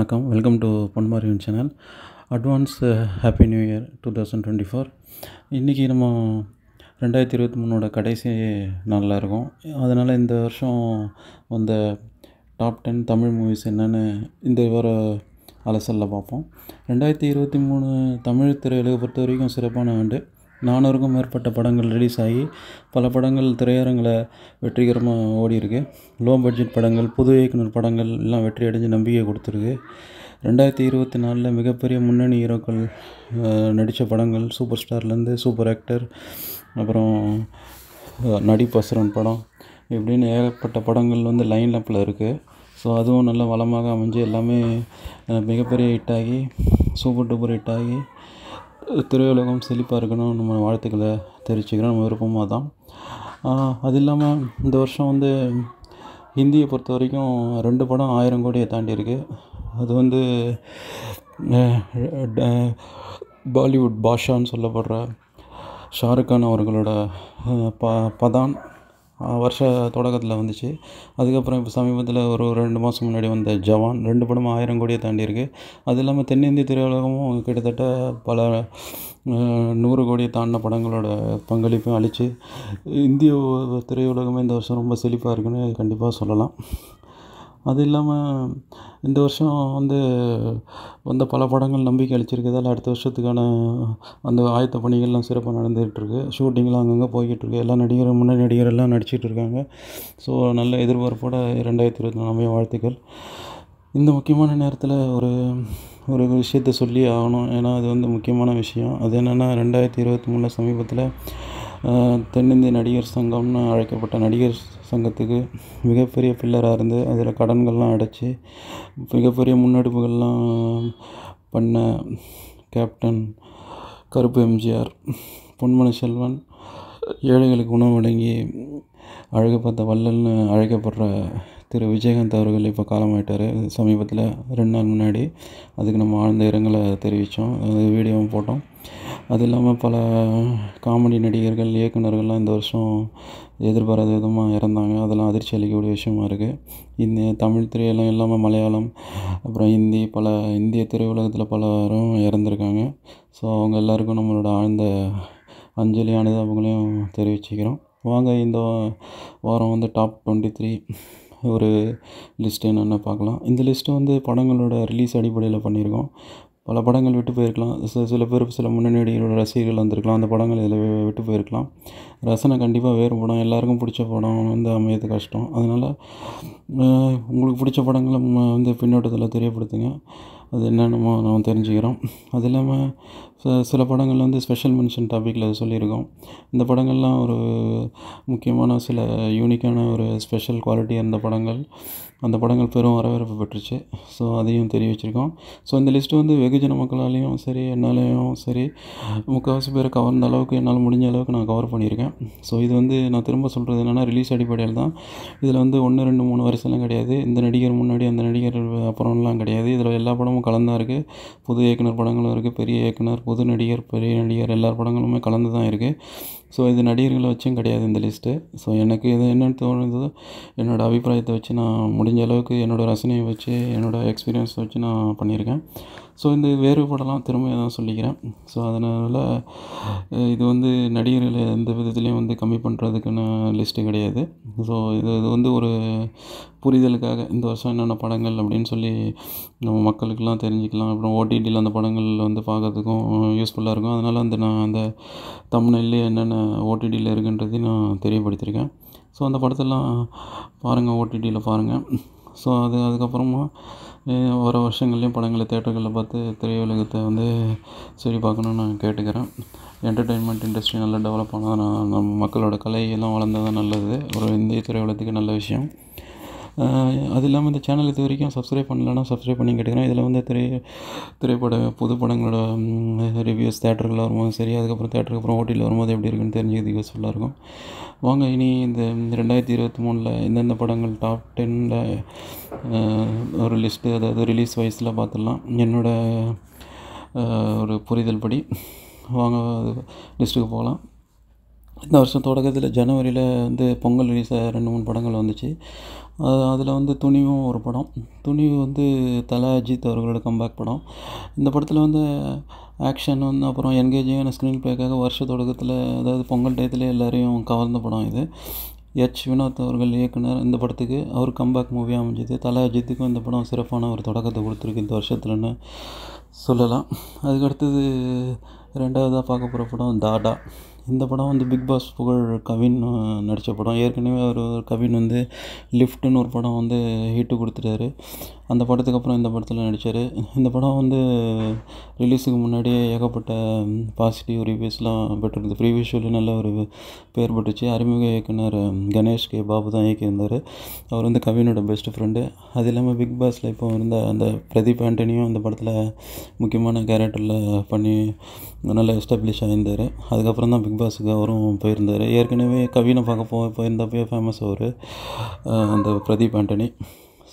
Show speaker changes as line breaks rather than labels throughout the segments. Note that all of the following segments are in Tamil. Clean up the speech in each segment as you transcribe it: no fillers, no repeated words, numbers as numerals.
வணக்கம். Welcome to Ponmariyan channel. Advance happy new year 2024. இன்றைக்கி நம்ம 2023 கடைசி நாளில் இருக்கோம். அதனால் இந்த வருஷம் வந்த டாப் 10 தமிழ் மூவிஸ் என்னென்னு இந்த வார அலசலில் பார்ப்போம். 2023 தமிழ் திரையுலகை பொறுத்த வரைக்கும் சிறப்பான ஆண்டு. 400க்கும் மேற்பட்ட படங்கள் ரிலீஸ் ஆகி பல படங்கள் திரையரங்கில் வெற்றிகரமாக ஓடிருக்கு. லோ பட்ஜெட் படங்கள், புது இயக்குனர் படங்கள் எல்லாம் வெற்றி அடைஞ்சு நம்பிக்கை கொடுத்துருக்கு. 2024 மிகப்பெரிய முன்னணி ஹீரோக்கள் நடித்த படங்கள், சூப்பர் ஸ்டார்லேருந்து சூப்பர் ஆக்டர், அப்புறம் நடிப்பசுரன் படம், இப்படின்னு ஏகப்பட்ட படங்கள் லைன் அப்பில் இருக்குது. ஸோ அதுவும் நல்ல வளமாக அமைஞ்சு எல்லாமே மிகப்பெரிய ஹிட்டாகி சூப்பர் டூப்பர் ஹிட்டாகி திரையுலகம் செழிப்பாக இருக்கணும் நம்ம வாழ்த்துக்களை தெரிவிச்சுக்கிறோம். நம்ம விருப்பமாக தான். அது இல்லாமல் இந்த வருஷம் ஹிந்தியை பொறுத்த வரைக்கும் 2 படம் 1000 கோடியை தாண்டியிருக்கு. அது பாலிவுட் பாஷான்னு சொல்லப்படுற ஷாருக்கான் அவர்களோட பதான் வருஷ தொடக்கத்தில் வந்துச்சு. அதுக்கப்புறம் இப்போ சமீபத்தில் ஒரு 2 மாதம் முன்னாடி வந்த ஜவான், 2 படமும் 1000 கோடியை தாண்டியிருக்கு. அது இல்லாமல் தென்னிந்திய திரையுலகமும் கிட்டத்தட்ட பல 100 கோடியை தாண்டின படங்களோட பங்களிப்பும் அளித்து இந்திய திரையுலகமே இந்த வருஷம் ரொம்ப செழிப்பாக இருக்குன்னு கண்டிப்பாக சொல்லலாம். அது இல்லாமல் இந்த வருஷம் வந்த பல படங்கள் நம்பிக்கை அளிச்சிருக்கிறதால அடுத்த வருஷத்துக்கான அந்த ஆயத்த பணிகள்லாம் சிறப்பாக நடந்துகிட்ருக்கு. ஷூட்டிங்லாம் அங்கங்கே போய்கிட்டுருக்கு. எல்லா நடிகரும் முன்னணி நடிகரெல்லாம் நடிச்சிட்டு இருக்காங்க. ஸோ நல்ல எதிர்பார்ப்போட 2024 வாழ்த்துக்கள். இந்த முக்கியமான நேரத்தில் ஒரு விஷயத்தை சொல்லி ஆகணும். ஏன்னா அது முக்கியமான விஷயம். அது என்னென்னா 2023 சமீபத்தில் தென்னிந்திய நடிகர் சங்கம்னு அழைக்கப்பட்ட நடிகர் சங்கத்துக்கு மிகப்பெரிய பில்லராக இருந்து அதில் கடன்கள்லாம் அடைச்சி மிகப்பெரிய முன்னெடுப்புகள்லாம் பண்ண கேப்டன் கருப்பு எம்ஜிஆர், பொன்மன செல்வன், ஏழைகளுக்கு உணவு வழங்கி அழகு பார்த்த வள்ளல்னு அழைக்கப்படுற திரு விஜயகாந்த் அவர்கள் இப்போ காலமாயிட்டார். சமீபத்தில் 2 நாள் முன்னாடி. அதுக்கு நம்ம ஆழ்ந்த இரங்கலை தெரிவித்தோம், வீடியோவும் போட்டோம். அது இல்லாமல் பல காமெடி நடிகர்கள், இயக்குநர்கள்லாம் இந்த வருஷம் எதிர்பாராத விதமாக இறந்தாங்க. அதெல்லாம் அதிர்ச்சி அளிக்கக்கூடிய விஷயமா இருக்குது. இந்த தமிழ் திரையெல்லாம் இல்லாமல் மலையாளம், அப்புறம் ஹிந்தி, பல இந்திய திரையுலகத்தில் பலரும் இறந்துருக்காங்க. ஸோ அவங்க எல்லாருக்கும் நம்மளோட ஆழ்ந்த அஞ்சலி அனுதாபங்களையும் தெரிவிச்சுக்கிறோம். வாங்க இந்த வாரம் டாப் 23 ஒரு லிஸ்ட் என்னென்ன பார்க்கலாம். இந்த லிஸ்ட்டு படங்களோட ரிலீஸ் அடிப்படையில் பண்ணியிருக்கோம். பல படங்கள் விட்டு போயிருக்கலாம். சில பேர் சில முன்னணி நடிகர்களோட ரசிகர்கள் வந்திருக்கலாம். அந்த படங்கள் இதில் விட்டு போயிருக்கலாம். ரசனை கண்டிப்பாக வேறுபடும். எல்லாருக்கும் பிடிச்ச படம் அமையது கஷ்டம். அதனால் உங்களுக்கு பிடிச்ச படங்களை பின்னோட்டத்தில் தெரியப்படுத்துங்க. அது என்னென்னமோ நம்ம தெரிஞ்சுக்கிறோம். அது இல்லாமல் சில படங்கள் ஸ்பெஷல் மென்ஷன் டாப்பிக்கில் சொல்லியிருக்கோம். இந்த படங்கள்லாம் ஒரு முக்கியமான சில யூனிக்கான ஒரு ஸ்பெஷல் குவாலிட்டியாக இருந்த படங்கள். அந்த படங்கள் பெரும் வரவேற்பு பெற்றுச்சு. ஸோ அதையும் தெரிவிச்சிருக்கோம். ஸோ இந்த லிஸ்ட்டு வெகுஜன மக்களாலேயும் சரி, என்னாலேயும் சரி, முக்கால்வாசி பேரை கவர்ந்த அளவுக்கு என்னால் முடிஞ்ச அளவுக்கு நான் கவர் பண்ணியிருக்கேன். ஸோ இது நான் திரும்ப சொல்கிறது என்னென்னா ரிலீஸ் அடிப்படையில் தான். இதில் 1, 2, 3 வரிசைலாம் கிடையாது. இந்த நடிகர் முன்னாடி அந்த நடிகர் அப்புறம்லாம் கிடையாது. இதில் எல்லா படமும் கலந்தான் இருக்குது. புது இயக்குனர் படங்களும் இருக்குது, பெரிய இயக்குனர், புது நடிகர், பெரிய நடிகர், எல்லா படங்களுமே கலந்து தான் இருக்குது. ஸோ இது நடிகர்களை வச்சும் கிடையாது இந்த லிஸ்ட்டு. ஸோ எனக்கு இது என்னென்னு தோணுதோ என்னோடய அபிப்பிராயத்தை வச்சு நான் முடிஞ்ச அளவுக்கு என்னோடய ரசனையை வச்சு என்னோடய எக்ஸ்பீரியன்ஸை வச்சு நான் பண்ணியிருக்கேன். ஸோ இந்த வேறுபடலாம் திரும்ப தான் சொல்லிக்கிறேன். ஸோ அதனால் இது நடிகர்களை எந்த விதத்துலேயும் கம்மி பண்ணுறதுக்குன்னு லிஸ்ட்டு கிடையாது. ஸோ இது ஒரு புரிதலுக்காக இந்த வருஷம் என்னென்ன படங்கள் அப்படின்னு சொல்லி நம்ம மக்களுக்கெல்லாம் தெரிஞ்சுக்கலாம். அப்புறம் ஓடிடியில் அந்த படங்கள் பார்க்கறதுக்கும் யூஸ்ஃபுல்லாக இருக்கும். அதனால் நான் அந்த தம்ப்நெயில்லே என்னென்ன ஓடிடியில் இருக்குன்றதையும் நான் தெரியப்படுத்தியிருக்கேன். ஸோ அந்த படத்தெல்லாம் பாருங்கள், ஓடிடியில் பாருங்கள். ஸோ அதுக்கப்புறமா வர வருஷங்கள்லேயும் படங்களை தேட்டர்களில் பார்த்து திரையுலகத்தை சரி பார்க்கணுன்னு நான் கேட்டுக்கிறேன். என்டர்டெயின்மெண்ட் இண்டஸ்ட்ரி நல்லா டெவலப் ஆனால் நம்ம மக்களோட கலையெல்லாம் வளர்ந்தால் தான் நல்லது. ஒரு இந்திய திரையுலகத்துக்கு நல்ல விஷயம். அது இல்லாமல் இந்த சேனல் இது வரைக்கும் சப்ஸ்கிரைப் பண்ணலன்னா சப்ஸ்கிரைப் பண்ணி கேட்டுக்கிறேன். இதில் திரைப்பட புது படங்களோட ரிவ்யூஸ் தேட்டர்களில் வரும்போது சரி, அதுக்கப்புறம் தேட்டருக்கு அப்புறம் ஓடிடியில் வரும்போது எப்படி இருக்குன்னு தெரிஞ்சுக்கிறதுக்கு யூஸ்ஃபுல்லாக இருக்கும். வாங்க இனி இந்த 2023 எந்தெந்த படங்கள் டாப் 10 ஒரு லிஸ்ட்டு, அதாவது ரிலீஸ் வைஸில் பார்த்துடலாம். என்னோடய ஒரு புரிதல் படி வாங்க லிஸ்ட்டுக்கு போகலாம். இந்த வருஷம் தொடக்கத்தில் ஜனவரியில் வந்து பொங்கல் ரிலீஸாக 2-3 படங்கள் வந்துச்சு. அதில் வந்து துணிவும் ஒரு படம். துணிவு வந்து தல, அஜித் அவர்களோட கம்பேக் படம். இந்த படத்தில் வந்து ஆக்ஷன் வந்து அப்புறம் என்கேஜிங்கான ஸ்க்ரீன் ப்ளேக்காக வருஷ தொடக்கத்தில், அதாவது பொங்கல் டயத்துலேயே எல்லாரையும் கவர்ந்த படம் இது. வினோத் அவர்கள் இயக்குனர் இந்த படத்துக்கு. அவர் கம்பேக் மூவியாக அமைஞ்சுது. தல, அஜித்துக்கும் இந்த படம் சிறப்பான ஒரு தொடக்கத்தை கொடுத்துருக்கு இந்த வருஷத்துலன்னு சொல்லலாம். அதுக்கடுத்தது 2வதாக பார்க்க போகிற படம் தாடா. இந்த படம் வந்து பிக் பாஸ் புகழ் கவின் நடித்த படம். ஏற்கனவே ஒரு கவின் வந்து லிஃப்ட்டுன்னு ஒரு படம் வந்து ஹிட்டு கொடுத்துட்டாரு. அந்த படத்துக்கு அப்புறம் இந்த படத்தில் நடித்தார். இந்த படம் வந்து ரிலீஸுக்கு முன்னாடியே ஏகப்பட்ட பாசிட்டிவ் ரிவ்யூஸ்லாம் பெற்றிருந்தது. ப்ரீவியஸுவலி நல்ல ஒரு பேர் பெற்றுச்சு. அறிமுக இயக்குனர் கணேஷ் கே பாபு தான் இயக்கியிருந்தார். அவர் வந்து கவினோட பெஸ்ட் ஃப்ரெண்டு. அது இல்லாமல் பிக் பாஸில் இப்போ இருந்த அந்த பிரதீப் ஆண்டனியும் இந்த படத்தில் முக்கியமான கேரக்டரில் பண்ணி நல்லா எஸ்டாப்ளிஷ் ஆகியிருந்தார். அதுக்கப்புறம் தான் பிக் பாஸுக்கு அவரும் போயிருந்தார். ஏற்கனவே கவினை பார்க்க போயிருந்தப்போ ஃபேமஸ் அவர் அந்த பிரதீப் ஆண்டனி.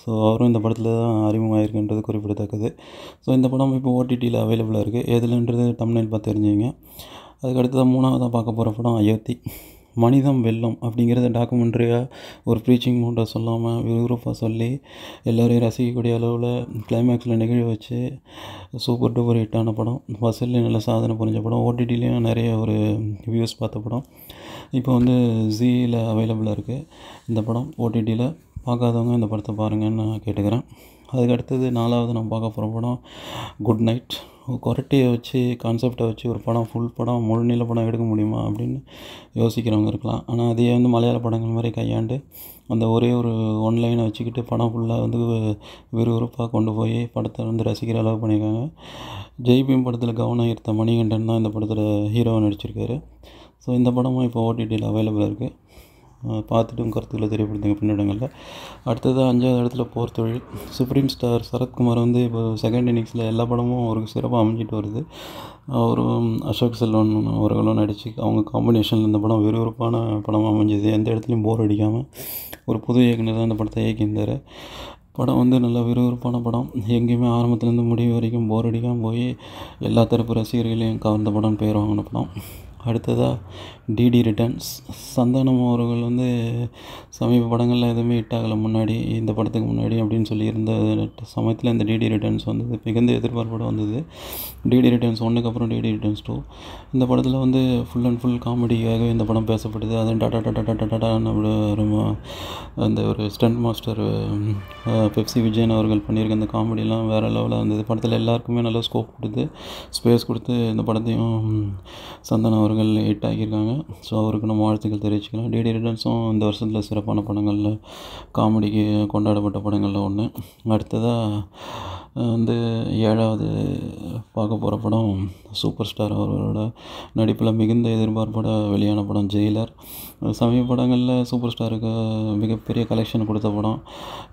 ஸோ அவரும் இந்த படத்தில் தான் அறிமுகம் ஆகிருக்குன்றது குறிப்பிடத்தக்கது. ஸோ இந்த படம் இப்போ ஓடிடியில் அவைலபிளாக இருக்குது. எதுலன்றது தம்ப்நெயில் பார்த்து தெரிஞ்சுங்க. அதுக்கடுத்து தான் 3வதாக பார்க்க போகிற படம் அயோத்தி. மனிதம் வெல்லம் அப்படிங்கிறத டாக்குமெண்ட்ரியாக ஒரு ப்ரீச்சிங் மூட்டை சொல்லாமல் விறுவிறுப்பாக சொல்லி எல்லோரையும் ரசிக்கக்கூடிய அளவில் கிளைமேக்ஸில் நிகழ வச்சு சூப்பர் டூப்பர் ஹிட்டான படம். வசூல்லையும் நல்ல சாதனை புரிஞ்ச படம். ஓடிடிலையும் நிறைய ஒரு வியூஸ் பார்த்த படம். இப்போ வந்து ஜீயில் அவைலபிளாக இருக்குது இந்த படம். ஓடிடியில் பார்க்காதவங்க இந்த படத்தை பாருங்கன்னு நான் கேட்டுக்கிறேன். அதுக்கடுத்தது 4வது நான் பார்க்க போகிற படம் குட் நைட். கொரட்டையை வச்சு கான்செப்டை வச்சு ஒரு படம், ஃபுல் படம், முழு நீள படம் எடுக்க முடியுமா அப்படின்னு யோசிக்கிறவங்க இருக்கலாம். ஆனால் அதே வந்து மலையாள படங்கள் மாதிரி கையாண்டு அந்த ஒரே ஒரு ஒன்லைனை வச்சுக்கிட்டு படம் ஃபுல்லாக வந்து விறுவிறுப்பாக கொண்டு போய் படத்தை வந்து ரசிக்கிற அளவு பண்ணியிருக்காங்க. ஜெய்பீம் படத்தில் கவனம் ஈர்த்த மணிகண்டன் தான் இந்த படத்தில் ஹீரோவாக நடிச்சிருக்காரு. ஸோ இந்த படமும் இப்போ ஓடிடியில் அவைலபிளாக இருக்குது. பார்த்துட்டு உங்கள் கருத்துக்களை தெரியப்படுத்துங்க பின்னிடங்களில். அடுத்தது 5வது இடத்துல போர் தொழில். சுப்ரீம் ஸ்டார் சரத்குமார் வந்து இப்போ செகண்ட் இன்னிங்ஸில் எல்லா படமும் அவருக்கு சிறப்பாக அமைஞ்சிட்டு வருது. அவரும் அசோக் செல்வன் அவர்களும் நடித்து அவங்க காம்பினேஷனில் இந்த படம் விறுவிறுப்பான படமாக அமைஞ்சிது. எந்த இடத்துலையும் போர் அடிக்காமல் ஒரு புது இயக்குனர் தான் இந்த படத்தை இயக்கியிருந்தார். படம் வந்து நல்ல விறுவிறுப்பான படம். எங்கேயுமே ஆரம்பத்துலேருந்து முடிவு வரைக்கும் போர் அடிக்காமல் போய் எல்லா தரப்பு ரசிகர்களையும் கவர்ந்த படம்னு பேர் வாங்கின படம். அடுத்ததாக டிடி ரிட்டர்ன்ஸ். சந்தானம் அவர்கள் வந்து சமீப படங்களில் எதுவுமே ஹிட் ஆகலை முன்னாடி, இந்த படத்துக்கு முன்னாடி அப்படின்னு சொல்லியிருந்த சமயத்தில் இந்த டிடி ரிட்டர்ன்ஸ் வந்தது. மிகுந்த எதிர்பார்ப்போட வந்தது. டிடி ரிட்டர்ன்ஸ் 1க்கு அப்புறம் டிடி ரிட்டர்ன்ஸ் 2. இந்த படத்தில் வந்து ஃபுல் அண்ட் ஃபுல் காமெடியாகவே இந்த படம் பேசப்படுது. அதுவும் டாட்டான்னு அப்படி அந்த ஒரு ஸ்டண்ட் மாஸ்டர் பெப்சி விஜயன் அவர்கள் பண்ணியிருக்க அந்த காமெடியெலாம் வேறு லெவலில் இருந்தது. படத்தில் எல்லாருக்குமே நல்ல ஸ்கோப் கொடுத்து ஸ்பேஸ் கொடுத்து இந்த படத்தையும் சந்தானம் அவர்கள் ஹிட் ஆகியிருக்காங்க. ஸோ அவருக்கு நம்ம வாழ்த்துக்கள் தெரிவிச்சுக்கலாம். டிடி ரிட்டர்ன்ஸும் இந்த வருஷத்தில் சிறப்பான படங்களில் காமெடிக்கு கொண்டாடப்பட்ட படங்களில் ஒன்று. அடுத்ததாக வந்து 7வது பார்க்க போகிற படம் சூப்பர் ஸ்டார் அவர்களோட நடிப்பில் மிகுந்த எதிர்பார்ப்போட வெளியான படம் ஜெயிலர். சமீப படங்களில் சூப்பர் ஸ்டாருக்கு மிகப்பெரிய கலெக்ஷன் கொடுத்த படம்.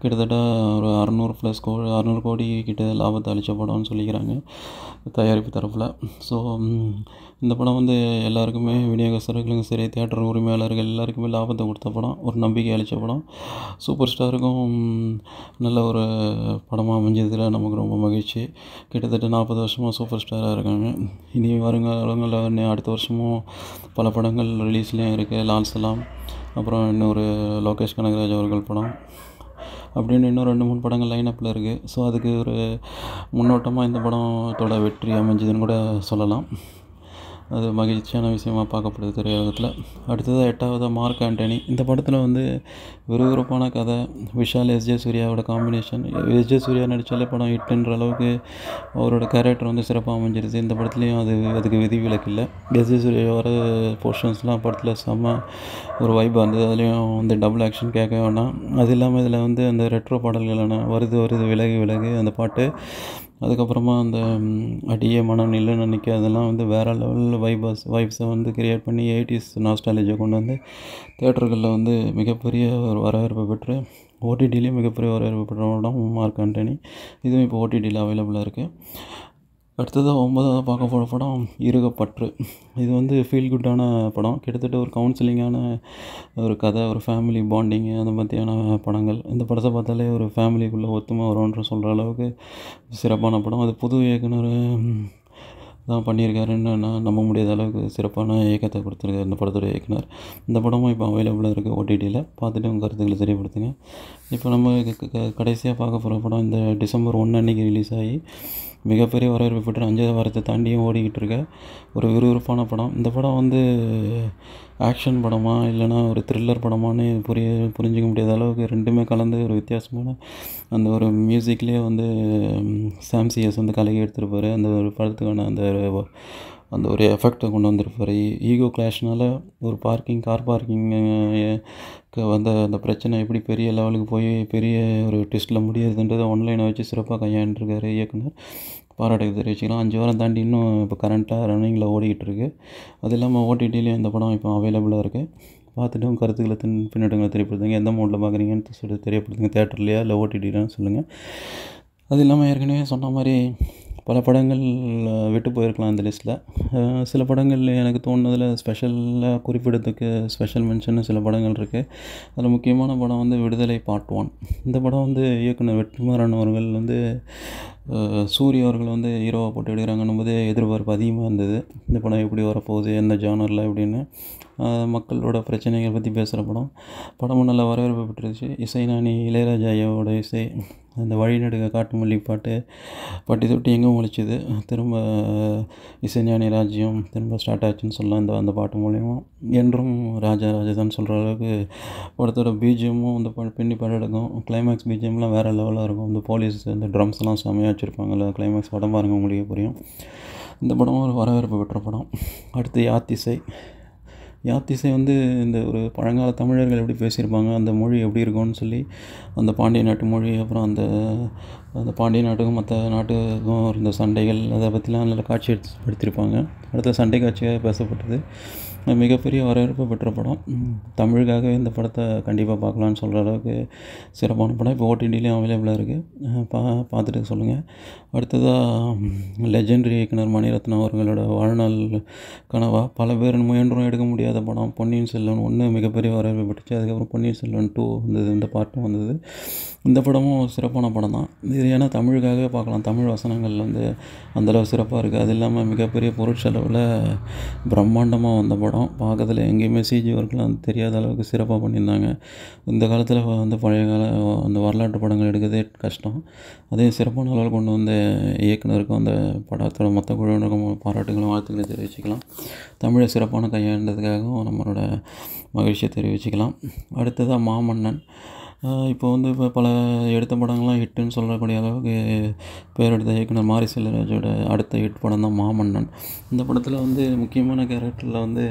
கிட்டத்தட்ட ஒரு 600 கோடி கிட்ட லாபத்தை அளித்த படம்னு சொல்லிக்கிறாங்க தயாரிப்பு தரப்பில். ஸோ இந்த படம் வந்து எல்லாருக்குமே, விநியோகஸ்தர்களுக்கும் சரி, தியேட்டர் உரிமையாளர்கள் எல்லாருக்குமே லாபத்தை கொடுத்த படம், ஒரு நம்பிக்கை அளித்த படம். சூப்பர் ஸ்டாருக்கும் நல்ல ஒரு படமாக அமைஞ்சதில் நமக்கு ரொம்ப மகிழ்ச்சி. கிட்டத்தட்ட 40 வருஷமாக சூப்பர் ஸ்டாராக இருக்காங்க. இனி வருங்காலங்களில் அடுத்த வருஷமும் பல படங்கள் ரிலீஸ்லேயும் இருக்குது. லால் சலாம், அப்புறம் இன்னொரு லோகேஷ் கனகராஜ் அவர்கள் படம் அப்படின்னு இன்னும் 2-3 படங்கள் லைனப்பில் இருக்குது. ஸோ அதுக்கு ஒரு முன்னோட்டமாக இந்த படத்தோட வெற்றி அமைஞ்சதுன்னு கூட சொல்லலாம். அது மகிழ்ச்சியான விஷயமாக பார்க்கப்படுது திரையுலகத்தில். அடுத்தது 8வது மார்க் ஆண்டனி. இந்த படத்தில் வந்து விறுவிறுப்பான கதை, விஷால் எஸ்ஜே சூர்யாவோட காம்பினேஷன். எஸ்ஜே சூர்யா நடித்தாலே படம் ஹிட்டுன்ற அளவுக்கு அவரோட கேரக்டர் வந்து சிறப்பாக அமைஞ்சிருது. இந்த படத்துலேயும் அதுக்கு விதிவிலக்கு இல்லை. எஸ்ஜே சூர்யா வர போர்ஷன்ஸ்லாம் படத்தில் செம்ம ஒரு வைப்பாக இருந்தது. அதுலேயும் வந்து டபுள் ஆக்ஷன் கேட்க வேணாம். அது இல்லாமல் இதில் வந்து அந்த ரெட்ரோ பாடல்களான வருது விலகு அந்த பாட்டு, அதுக்கப்புறமா அந்த அடியே மனம் நில்லுன்னு நினைக்க, அதெல்லாம் வந்து வேறு லெவலில் வைப்ஸை வந்து கிரியேட் பண்ணி 80s நாஸ்டாலஜியை கொண்டு வந்து தியேட்டர்களில் வந்து மிகப்பெரிய ஒரு வரவேற்பு பெற்று ஓடிடிலேயும் மிகப்பெரிய வரவேற்பு பெற்ற படம் மார்க் ஆண்டனி. இதுவும் இப்போ ஓடிடியில் அவைலபிளாக இருக்குது. அடுத்ததாக 9வது பார்க்க போகிற படம் இருகப்பற்று. இது வந்து ஃபீல் குட்டான படம். கிட்டத்தட்ட ஒரு கவுன்சிலிங்கான ஒரு கதை, ஒரு ஃபேமிலி பாண்டிங்கு, அந்த மாதிரியான படங்கள். இந்த படத்தை பார்த்தாலே ஒரு ஃபேமிலிக்குள்ளே ஒத்துமை வரும்ன்ற சொல்கிற அளவுக்கு சிறப்பான படம். அது புது இயக்குனர் தான் பண்ணியிருக்காருன்னு நான் நம்ப முடியாத அளவுக்கு சிறப்பான இயக்கத்தை கொடுத்துருக்காரு இந்த படத்தோட இயக்குனர். இந்த படமும் இப்போ அவைலபிளாக இருக்குது ஓடிடியில். பார்த்துட்டு உங்கள் கருத்துக்களை தெரியப்படுத்துங்க. இப்போ நம்ம கடைசியாக பார்க்க போகிற படம் இந்த டிசம்பர் 1 அன்றைக்கி ரிலீஸ் ஆகி மிகப்பெரிய வரவேற்பு பெற்று 5வது வாரத்தை தாண்டியும் ஓடிக்கிட்டு இருக்க ஒரு விறுவிறுப்பான படம். இந்த படம் வந்து ஆக்ஷன் படமா இல்லைனா ஒரு த்ரில்லர் படமானு புரிஞ்சிக்க முடியாத அளவுக்கு ரெண்டுமே கலந்து ஒரு வித்தியாசமான அந்த ஒரு மியூசிக்லேயே வந்து சாம் சிஎஸ் வந்து கலக்கி எடுத்திருப்பார். அந்த ஒரு படத்துக்கான அந்த ஒரு எஃபெக்டை கொண்டு வந்திருப்பார். ஈகோ கிளாஷ்னால் ஒரு கார் பார்க்கிங் வந்த அந்த பிரச்சனை எப்படி பெரிய லெவலுக்கு போய் பெரிய ஒரு ட்விஸ்ட்டில் முடியுதுன்றதை ஆன்லைனை வச்சு சிறப்பாக கையாண்டுருக்காரு இயக்குனர். பாராட்டுக்கு தெரிவிச்சுக்கலாம். 5 வாரம் தாண்டி இன்னும் இப்போ கரண்ட்டாக ரன்னிங்கில் ஓடிக்கிட்டு இருக்குது. அது இல்லாமல் ஓடிடிலையும் இந்த படம் இப்போ அவைலபிளாக இருக்குது. பார்த்துட்டு உங்கள் கருத்துக்களை பின்னோட்டங்களை தெரியப்படுத்துங்க. எந்த மோடில் பார்க்குறீங்கன்னு சொல்லி தெரியப்படுத்துங்க. தேட்டர்லையா இல்லை ஓடிடிலான்னு சொல்லுங்கள். அது இல்லாமல் ஏற்கனவே சொன்ன மாதிரி பல படங்கள் விட்டு போயிருக்கலாம் இந்த லிஸ்ட்டில். சில படங்கள் எனக்கு தோணுனதில் ஸ்பெஷலாக குறிப்பிடத்துக்கு ஸ்பெஷல் மென்ஷன் சில படங்கள் இருக்குது. அதில் முக்கியமான படம் வந்து விடுதலை பார்ட் 1. இந்த படம் வந்து இயக்குனர் வெற்றிமாறன் அவர்கள் வந்து சூர்யா அவர்கள் வந்து ஹீரோவாக போட்டு எடுக்கிறாங்கன்னும் போது எதிர்பார்ப்பு அதிகமாக இருந்தது. இந்த படம் எப்படி வரப்போகுது, எந்த ஜானரில் அப்படின்னு மக்களோட பிரச்சனைகள் பற்றி பேசுகிற படமும் நல்லா வரவேற்பு பெற்றுருச்சு. இசைஞானி இளையராஜா ஐயாவோட இசை, அந்த வழிநடுக காட்டுமல்லி பாட்டு பட்டி தொட்டி எங்கும் ஒழிச்சுது. திரும்ப இசைஞானி ராஜ்யம் திரும்ப ஸ்டார்ட் ஆச்சுன்னு சொல்லலாம். அந்த பாட்டு மூலிமா என்றும் ராஜா ராஜாதான் சொல்கிற அளவுக்கு படத்தோட பிஜிஎம்மும் அந்த பின்னி படம் கிளைமேக்ஸ் பிஜிஎம்லாம் வேறு லெவலாக இருக்கும். இந்த போலீஸ் அந்த ட்ரம்ஸ்லாம் செம்மையாக வச்சுருப்பாங்கல்ல கிளைமேக்ஸ் படம் பாருங்கள் உங்களுக்கே புரியும். இந்த படமும் ஒரு வரவேற்பு பெற்ற படம். அடுத்து யாத்திசை வந்து இந்த ஒரு பழங்கால தமிழர்கள் எப்படி பேசியிருப்பாங்க, அந்த மொழி எப்படி இருக்கும்னு சொல்லி அந்த பாண்டிய நாட்டு மொழி, அப்புறம் அந்த பாண்டிய நாட்டுக்கும் மற்ற நாட்டுக்கும் இருந்த சண்டைகள் அதை பற்றிலாம் நல்ல காட்சி எடுத்துப்படுத்தியிருப்பாங்க. அடுத்த சண்டை காட்சியாக பேசப்பட்டது. மிகப்பெரிய வரவேற்பு பெற்ற படம். தமிழுக்காகவே இந்த படத்தை கண்டிப்பாக பார்க்கலான்னு சொல்கிற அளவுக்கு சிறப்பான படம். இப்போ ஓடிடிலையும் அவைலபிளாக இருக்குது. பார்த்துட்டு சொல்லுங்கள். அடுத்ததாக லெஜெண்டரி இயக்குனர் மணிரத்னம் அவர்களோட வாழ்நாள் கனவாக பல பேர் முயன்றும் எடுக்க முடியாத படம் பொன்னியின் செல்வன் 1 மிகப்பெரிய வரவேற்பு பெற்றுச்சு. அதுக்கப்புறம் பொன்னியின் செல்வன் 2 வந்தது, இந்த பார்ட்டும் வந்தது. இந்த படமும் சிறப்பான படம் தான். இது ஏன்னா தமிழுக்காகவே பார்க்கலாம். தமிழ் வசனங்கள் வந்து அந்தளவு சிறப்பாக இருக்குது. அது இல்லாமல் மிகப்பெரிய பொருட்செலவில் பிரம்மாண்டமாக வந்த படம். பார்க்கறதுல எங்கேயுமே சிஜி ஒர்க்லாம் தெரியாத அளவுக்கு சிறப்பாக பண்ணியிருந்தாங்க. இந்த காலத்தில் வந்து பழைய கால அந்த வரலாற்று படங்கள் எடுக்கிறதே கஷ்டம். அதே சிறப்பான அளவில் கொண்டு வந்த இயக்குனருக்கும் அந்த படத்தோட மொத்த குழுவினருக்கும் பாராட்டுகளும் வாழ்த்துக்களை தெரிவிச்சுக்கலாம். தமிழை சிறப்பான கையாண்டதுக்காகவும் நம்மளோட மகிழ்ச்சியை தெரிவிச்சுக்கலாம். அடுத்ததாக மாமன்னன். இப்போ வந்து பல எடுத்த படங்கள்லாம் ஹிட்டுன்னு சொல்லக்கூடிய அளவுக்கு பேர் எடுத்த இயக்குனர் மாரி செல்வராஜோட அடுத்த ஹிட் படம் தான் மாமன்னன். இந்த படத்தில் வந்து முக்கியமான கேரக்டரில் வந்து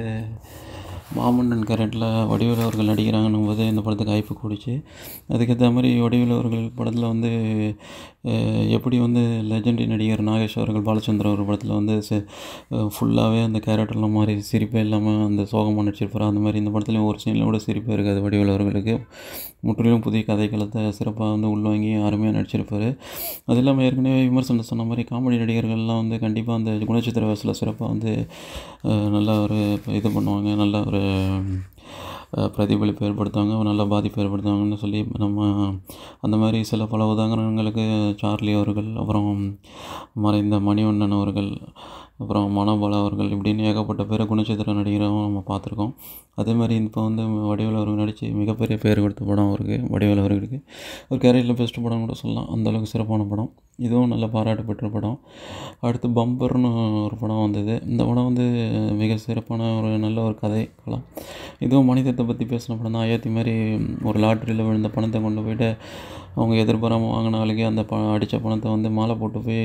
மாமன்னன் கேரக்டரில் வடிவேலு அவர்கள் நடிக்கிறாங்கன்னும் போது இந்த படத்துக்கு ஹைப்பு கூடிச்சு. அதுக்கேற்ற மாதிரி வடிவேலு அவர்கள் படத்தில் வந்து எப்படி வந்து லெஜெண்டரி நடிகர் நாகேஷ் அவர்கள் பாலச்சந்திரன் ஒரு படத்தில் வந்து ஃபுல்லாகவே அந்த கேரக்டர்லாம் மாதிரி சிரிப்பே இல்லாமல் அந்த சோகமாக நடிச்சிருப்பார். அந்த மாதிரி இந்த படத்துலையும் ஒரு சீனில் கூட சிரிப்பே இருக்காது வடிவேலு அவர்களுக்கு. முற்றிலும் புதிய கதைக்களத்தை சிறப்பாக வந்து உள்வாங்கி அருமையாக நடிச்சிருப்பார். அது இல்லாமல் ஏற்கனவே விமர்சனம் சொன்ன மாதிரி காமெடி நடிகர்கள்லாம் வந்து கண்டிப்பாக அந்த குணச்சித்திர வயசில் சிறப்பாக வந்து நல்லா ஒரு இது பண்ணுவாங்க, நல்ல ஒரு பிரதிபலிப்பு ஏற்படுத்துவாங்க, நல்ல பாதிப்பு ஏற்படுத்துவாங்கன்னு சொல்லி நம்ம அந்த மாதிரி பல உதாரணங்களுக்கு சார்லி அவர்கள், அப்புறம் மறைந்த மணிவண்ணன் அவர்கள், அப்புறம் மனோபாலா அவர்கள் இப்படின்னு ஏகப்பட்ட பேரை குணச்சித்திர நடிகராகவும் நம்ம பார்த்துருக்கோம். அதே மாதிரி இப்போ வந்து வடிவேலு அவர்கள் நடித்து மிகப்பெரிய பேர் கொடுத்த படம் அவருக்கு, வடிவேலு அவர்களுக்கு ஒரு கேரியரில் பெஸ்ட் படம் கூட சொல்லலாம். அந்தளவுக்கு சிறப்பான படம். இதுவும் நல்ல பாராட்டு பெற்ற படம். அடுத்து பம்பர்னு ஒரு படம் வந்தது. இந்த படம் வந்து மிக சிறப்பான ஒரு நல்ல ஒரு கதை களம். இதுவும் மனிதத்தை பற்றி பேசின படம் தான். அயோத்தி மாதிரி ஒரு லாட்ரியில் விழுந்த பணத்தை கொண்டு போய்ட்டு அவங்க எதிர்பாராமல் வாங்கின ஆளுக்கு அந்த அடித்த பணத்தை வந்து மாலை போட்டு போய்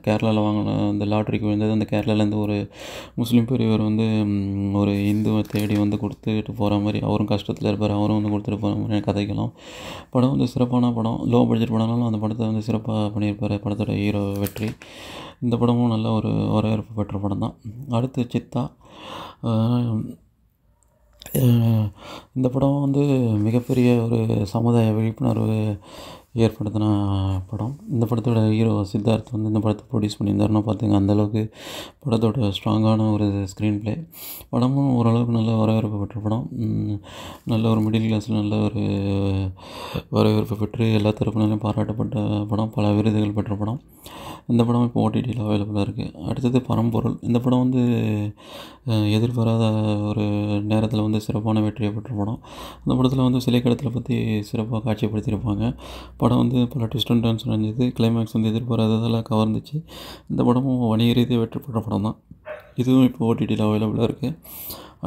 கேரளாவில் வாங்கின அந்த லாட்ரிக்கு விழுந்தது. அந்த கேரளாவிலேருந்து ஒரு முஸ்லீம் பெரியவர் வந்து ஒரு இந்துவை தேடி வந்து கொடுத்துட்டு போகிற மாதிரி, அவரும் கஷ்டத்தில் இருப்பார், அவரும் வந்து கொடுத்துட்டு போகிற மாதிரி கதைக்கலாம். படம் வந்து சிறப்பான படம். லோ பட்ஜெட் படம்னாலும் அந்த படத்தை வந்து சிறப்பாக பண்ணியிருப்பார் படத்தோட ஹீரோ வெற்றி. இந்த படமும் நல்ல ஒரு வரவேற்பு பெற்ற படம் தான். அடுத்து சித்தா. இந்த படம் வந்து மிகப்பெரிய ஒரு சமுதாய விழிப்புணர்வு ஏற்படுத்தின படம். இந்த படத்தோட ஹீரோ சித்தார்த் வந்து இந்த படத்தை ப்ரொடியூஸ் பண்ணியிருந்தாருன்னா பார்த்துங்க, அந்தளவுக்கு படத்தோட ஸ்ட்ராங்கான ஒரு ஸ்க்ரீன் ப்ளே. படமும் ஓரளவுக்கு நல்ல வரவேற்பு பெற்ற படம். நல்ல ஒரு மிடில் கிளாஸில் நல்ல ஒரு வரவேற்பு பெற்று எல்லா தரப்பினாலையும் பாராட்டப்பட்ட படம், பல விருதுகள் பெற்ற படம். இந்த படம் இப்போ ஓடிடியில் அவைலபிளாக இருக்குது. அடுத்தது பரம்பொருள். இந்த படம் வந்து எதிர்பாராத ஒரு நேரத்தில் வந்து சிறப்பான வெற்றியை பெற்ற படம். இந்த படத்தில் வந்து சிலைக்கடத்தலை பற்றி சிறப்பாக காட்சிப்படுத்தியிருப்பாங்க. படம் வந்து பல ட்விஸ்ட் அண்ட் டர்ன்ஸ் நடந்தது. கிளைமேக்ஸ் வந்து எதிர்பாராததால் கவர்ந்துச்சு. இந்த படமும் வணிக ரீதியாக வெற்றி பெற்ற படம் தான். இதுவும் இப்போ ஓடிடியில் அவைலபிளாக இருக்குது.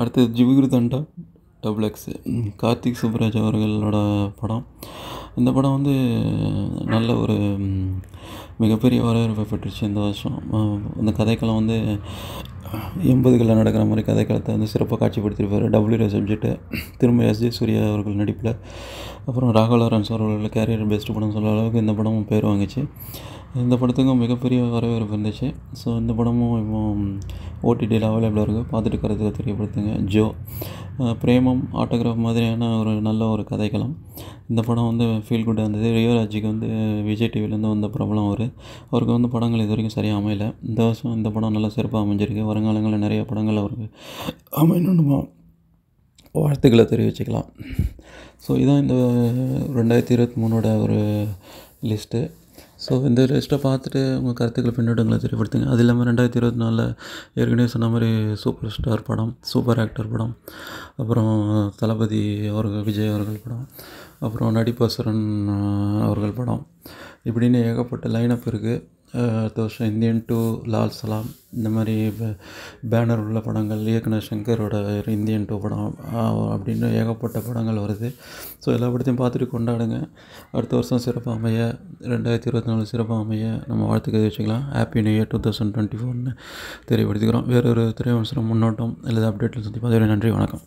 அடுத்தது ஜிகிரு தண்டா XXX, கார்த்திக் சுப்புராஜ் அவர்களோட படம். இந்த படம் வந்து நல்ல ஒரு மிகப்பெரிய வரவேற்பை பெற்றுச்சு இந்த வருஷம். இந்த கதைக்களம் வந்து 80களில் நடக்கிற மாதிரி கதைக்களத்தை வந்து சிறப்பாக காட்சிப்படுத்தியிருப்பார். WR சப்ஜெக்ட்டு திரும்ப SJ சூர்யா அவர்கள் நடிப்பில். அப்புறம் ராகவ் லாரன்ஸ் அவர்கள் கேரியர் பெஸ்ட் படம் சொல்கிற அளவுக்கு இந்த படமும் பேர் வாங்கிச்சு. இந்த படத்துக்கும் மிகப்பெரிய வரவேற்பு இருந்துச்சு. ஸோ இந்த படமும் இப்போ ஓடிடியில் அவைலபிளாக இருக்குது. பார்த்துட்டு கருத்துக்க தெரியப்படுத்துங்க. ஜோ, பிரேமம், ஆட்டோகிராஃப் மாதிரியான ஒரு நல்ல ஒரு கதைக்களம். இந்த படம் வந்து ஃபீல் குட்டாக இருந்தது. ரியோராஜிக்கு வந்து விஜய் டிவிலேருந்து வந்த பிரபலம் அவருக்கு வந்து படங்கள் இது வரைக்கும் சரியாக அமையலை. இந்த வருஷம் இந்த படம் நல்லா சிறப்பாக அமைஞ்சிருக்கு. வருங்காலங்களில் நிறைய படங்கள் அவருக்கு அமையணுமா வாழ்த்துக்களை தெரிவிச்சுக்கலாம். ஸோ இதான் இந்த 2023 ஒரு லிஸ்ட்டு. ஸோ இந்த லிஸ்ட்டை பார்த்துட்டு உங்கள் கருத்துக்களை பின்னோட்டங்களை தெரியப்படுத்துங்க. அது இல்லாமல் 2024 ஏற்கனவே சொன்ன மாதிரி சூப்பர் ஸ்டார் படம், சூப்பர் ஆக்டர் படம், அப்புறம் தளபதி அவர்கள் விஜய் அவர்கள் படம், அப்புறம் நடிப்பசுரன் அவர்கள் படம், இப்படின்னு ஏகப்பட்ட லைனப் இருக்குது. அடுத்த வருஷம் இந்தியன் 2, லால் சலாம், இந்த மாதிரி பேனர் உள்ள படங்கள், இயக்குனர் சங்கரோட இந்தியன் 2 படம் அப்படின்னு ஏகப்பட்ட படங்கள் வருது. ஸோ எல்லா படத்தையும் பார்த்துட்டு கொண்டாடுங்க. அடுத்த வருஷம் சிறப்பாக அமைய, 2024 சிறப்பாக அமைய நம்ம வாழ்த்துக்கள் வச்சுக்கலாம். Happy new year 2024 தெரியப்படுத்திக்கிறோம். வேறொரு திரைவிமர்சனம் முன்னோட்டம் அல்லது அப்டேட்டில் சந்திப்போம். அதுவரை நன்றி, வணக்கம்.